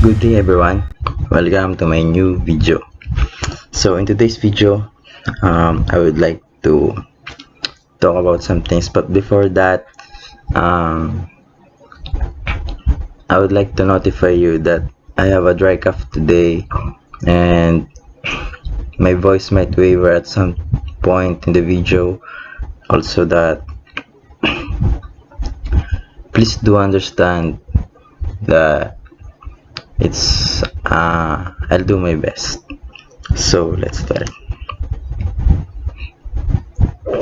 Good day everyone, welcome to my new video. So in today's video, I would like to talk about some things, but before that, I would like to notify you that I have a dry cough today and my voice might waver at some point in the video. Also that please do understand that it's I'll do my best. So let's start.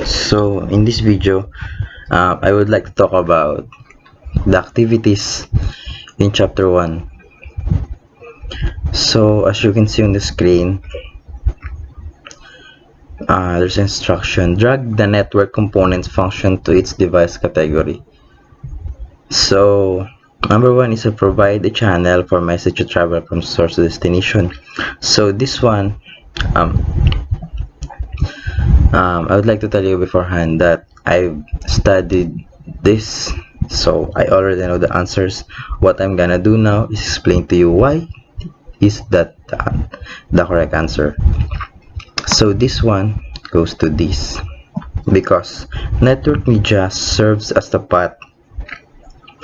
So in this video, I would like to talk about the activities in chapter 1. So as you can see on the screen, there's instruction: drag the network components function to its device category. So number 1 is to provide a channel for message to travel from source to destination. So this one, I would like to tell you beforehand that I've studied this, so I already know the answers. What I'm gonna do now is explain to you why is that the correct answer. So this one goes to this, because network media serves as the path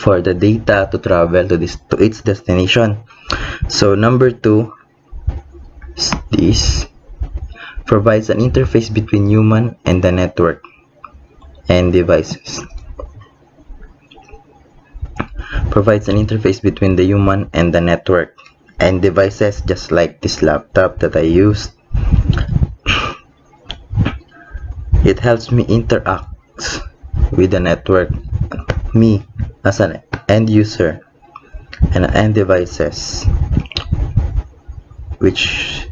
for the data to travel to its destination. So number 2 is this: provides an interface between human and the network and devices. Provides an interface between the human and the network and devices, just like this laptop that I used. It helps me interact with the network, me as an end user, and end devices, which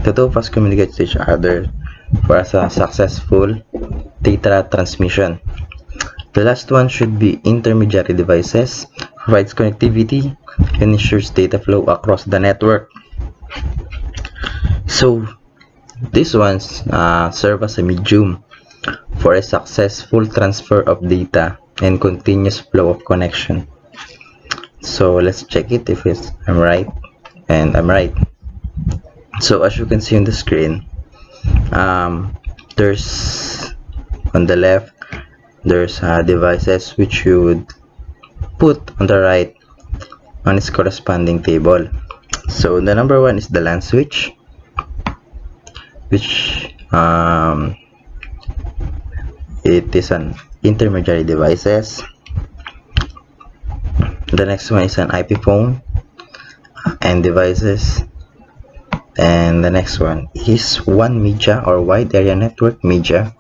the two of us communicate to each other for a successful data transmission. The last one should be intermediary devices, provides connectivity and ensures data flow across the network. So these ones serve as a medium for a successful transfer of data and continuous flow of connection. So let's check it if I'm right, and I'm right. So as you can see on the screen, there's on the left, there's devices which you would put on the right on its corresponding table. So the number 1 is the LAN switch, which it is an intermediary devices. The next one is an IP phone and devices, and the next one is WAN media or wide area network media,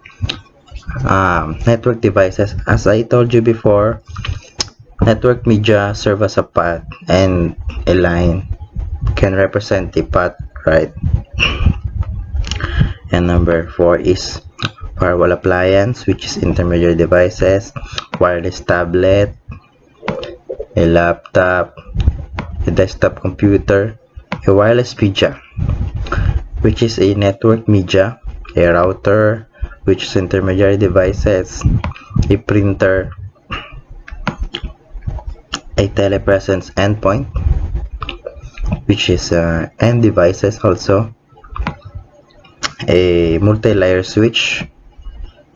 network devices. As I told you before, network media serve as a path, and a line can represent a path, right? And number 4 is firewall appliance, which is intermediary devices, wireless tablet, a laptop, a desktop computer, a wireless media, which is a network media, a router, which is intermediary devices, a printer, a telepresence endpoint, which is end devices also, a multi-layer switch,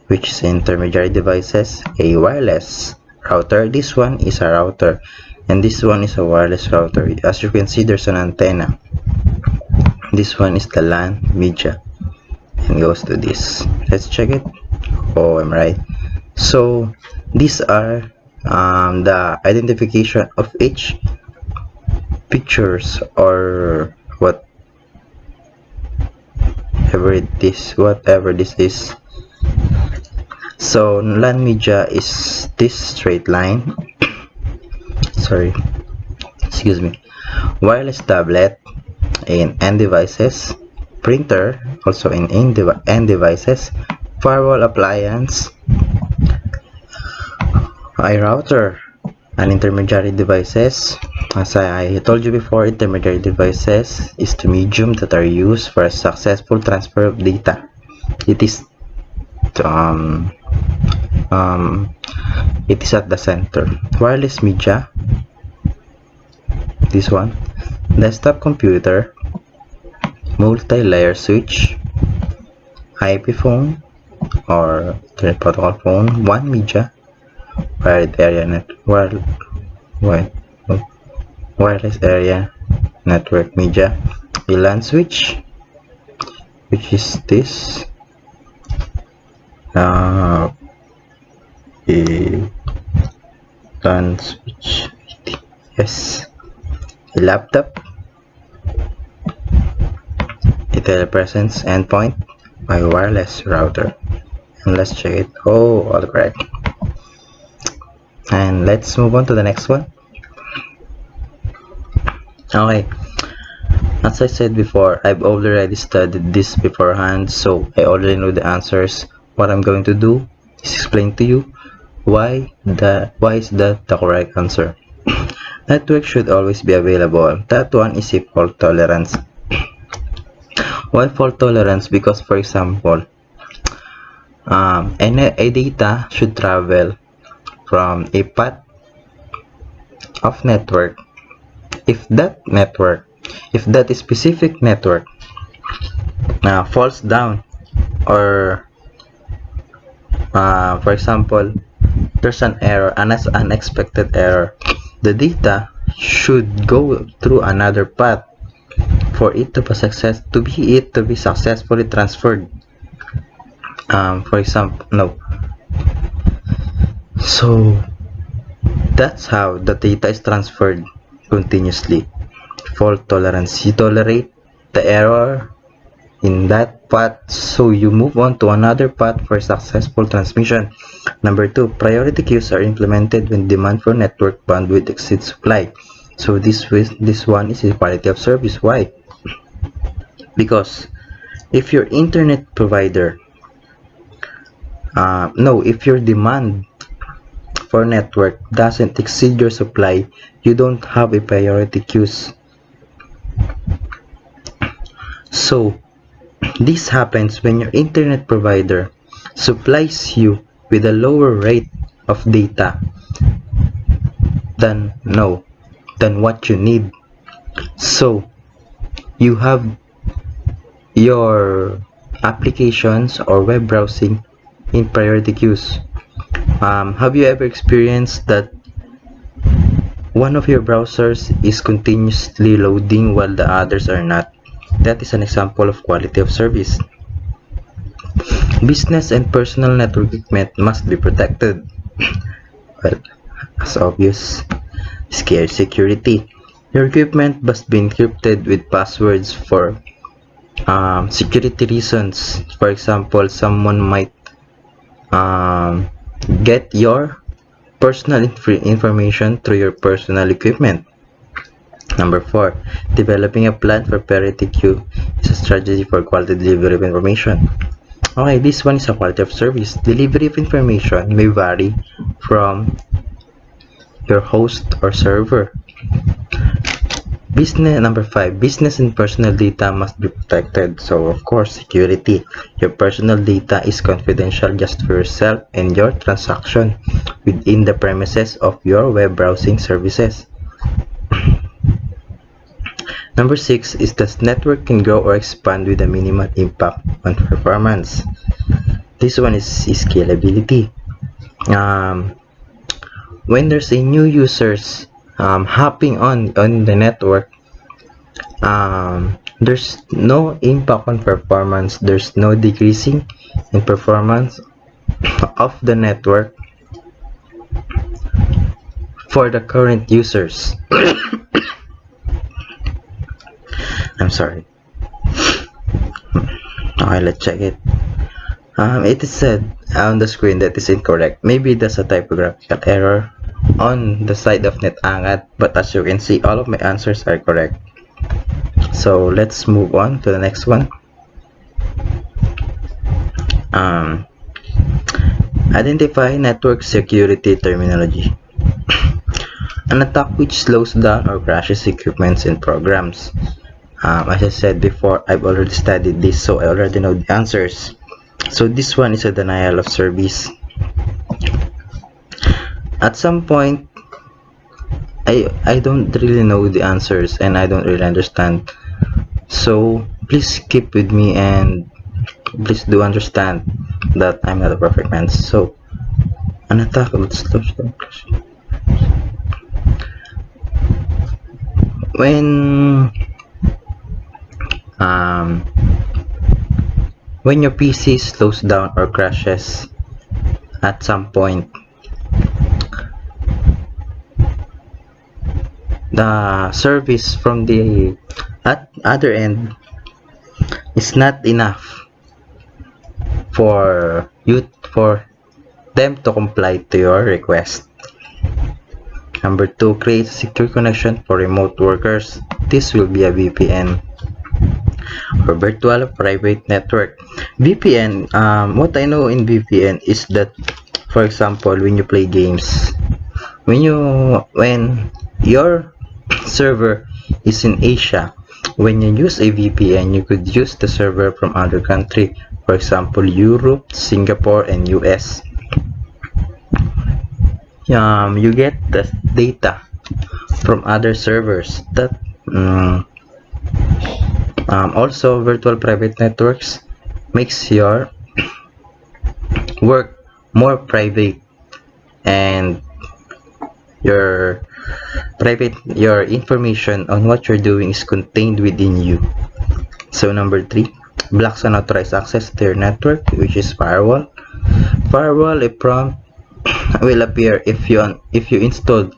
which is intermediary devices, a wireless router. This one is a router, and this one is a wireless router. As you can see, there's an antenna. This one is the LAN media and goes to this. Let's check it. Oh, I'm right. So these are the identification of each pictures or whatever this is. So LAN media is this straight line. Sorry, excuse me. Wireless tablet in end devices, printer also in end devices, firewall appliance, a router, and intermediary devices. As I told you before, intermediary devices is the medium that are used for a successful transfer of data. It is at the center. Wireless media, this one, desktop computer, multi-layer switch, IP phone or Internet Protocol phone, WAN media, wired area wireless area network media, a LAN switch, which is this, a LAN switch, yes, a laptop, a telepresence endpoint, a wireless router. And let's check it. Oh, all correct. And let's move on to the next one. Okay, as I said before, I've already studied this beforehand, so I already know the answers. What I'm going to do is explain to you why is that the correct answer. Network should always be available. That one is a fault tolerance. Why fault tolerance? Because, for example, a data should travel from a path of network. If that specific network falls down, or for example, there's an error, an unexpected error, the data should go through another path for it to be successfully transferred. For example, no. So that's how the data is transferred continuously. Fault tolerance. You tolerate the error in that path, so you move on to another path for successful transmission. Number 2, priority queues are implemented when demand for network bandwidth exceeds supply. So this one is a quality of service. Why? Because if your internet provider if your demand for network doesn't exceed your supply, you don't have a priority queues. So this happens when your internet provider supplies you with a lower rate of data than what you need. So you have your applications or web browsing in priority queues. Have you ever experienced that one of your browsers is continuously loading while the others are not? That is an example of quality of service. Business and personal network equipment must be protected. Well, as obvious, security. Your equipment must be encrypted with passwords for security reasons. For example, someone might get your personal information through your personal equipment. Number 4, developing a plan for priority queue is a strategy for quality delivery of information. Okay, this one is a quality of service. Delivery of information may vary from your host or server. Number 5, business and personal data must be protected. So of course, security. Your personal data is confidential just for yourself and your transaction within the premises of your web browsing services. Number 6 is that network can grow or expand with a minimal impact on performance. This one is scalability. When there's a new users hopping on the network, there's no impact on performance. There's no decreasing in performance of the network for the current users. I'm sorry. Okay, let's check it. It is said on the screen that is incorrect. Maybe there's a typographical error on the side of NetAngat, but as you can see, all of my answers are correct. So let's move on to the next one. Identify network security terminology. An attack which slows down or crashes equipments and programs. As I said before, I've already studied this, so I already know the answers. So this one is a denial of service. At some point, I don't really know the answers and I don't really understand. So please keep with me and please do understand that I'm not a perfect man. So an attack with slow when um when your PC slows down or crashes at some point, the service from the other end is not enough for them to comply to your request. Number 2, create a secure connection for remote workers. This will be a VPN or virtual private network. VPN, what I know in VPN is that, for example, when you play games, when your server is in Asia, when you use a VPN, you could use the server from other country, for example, Europe, Singapore, and US. You get the data from other servers that also virtual private networks makes your work more private and your information on what you're doing is contained within you. So number 3, blocks unauthorized access to your network, which is firewall. Firewall, a prompt will appear if you installed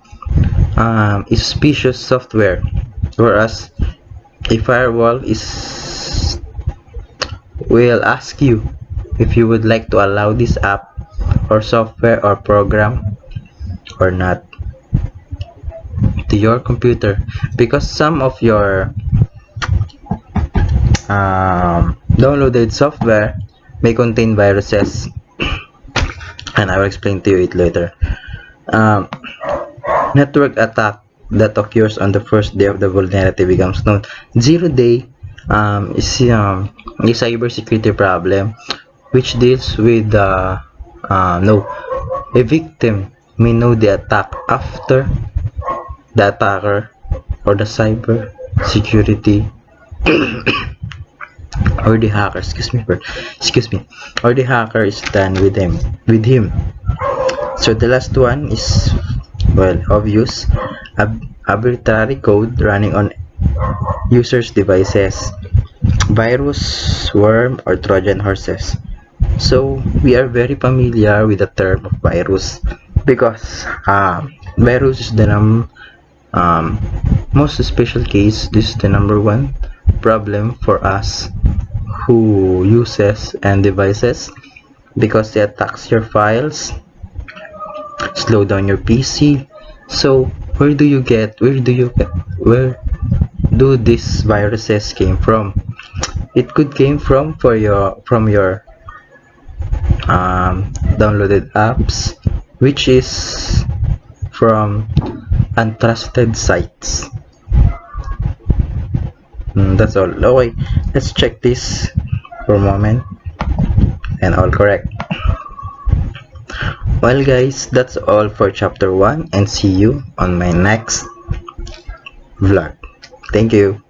suspicious software, whereas a firewall will ask you if you would like to allow this app or software or program or not to your computer, because some of your downloaded software may contain viruses, and I will explain to you it later. Network attack that occurs on the first day of the vulnerability becomes known. 0-day is a cybersecurity problem which deals with no, a victim may know the attack after the attacker or the cyber security or the hacker, or the hacker is done with him. So the last one is, well, obvious, arbitrary code running on users' devices, virus, worm, or Trojan horses. So we are very familiar with the term of virus because virus is the most special case. This is the number one problem for us who uses and devices, because it attacks your files, slow down your PC. So where do these viruses came from? It could came from your downloaded apps, which is from untrusted sites. That's all. Okay, let's check this for a moment, and all correct. Well guys, that's all for chapter 1, and see you on my next vlog. Thank you.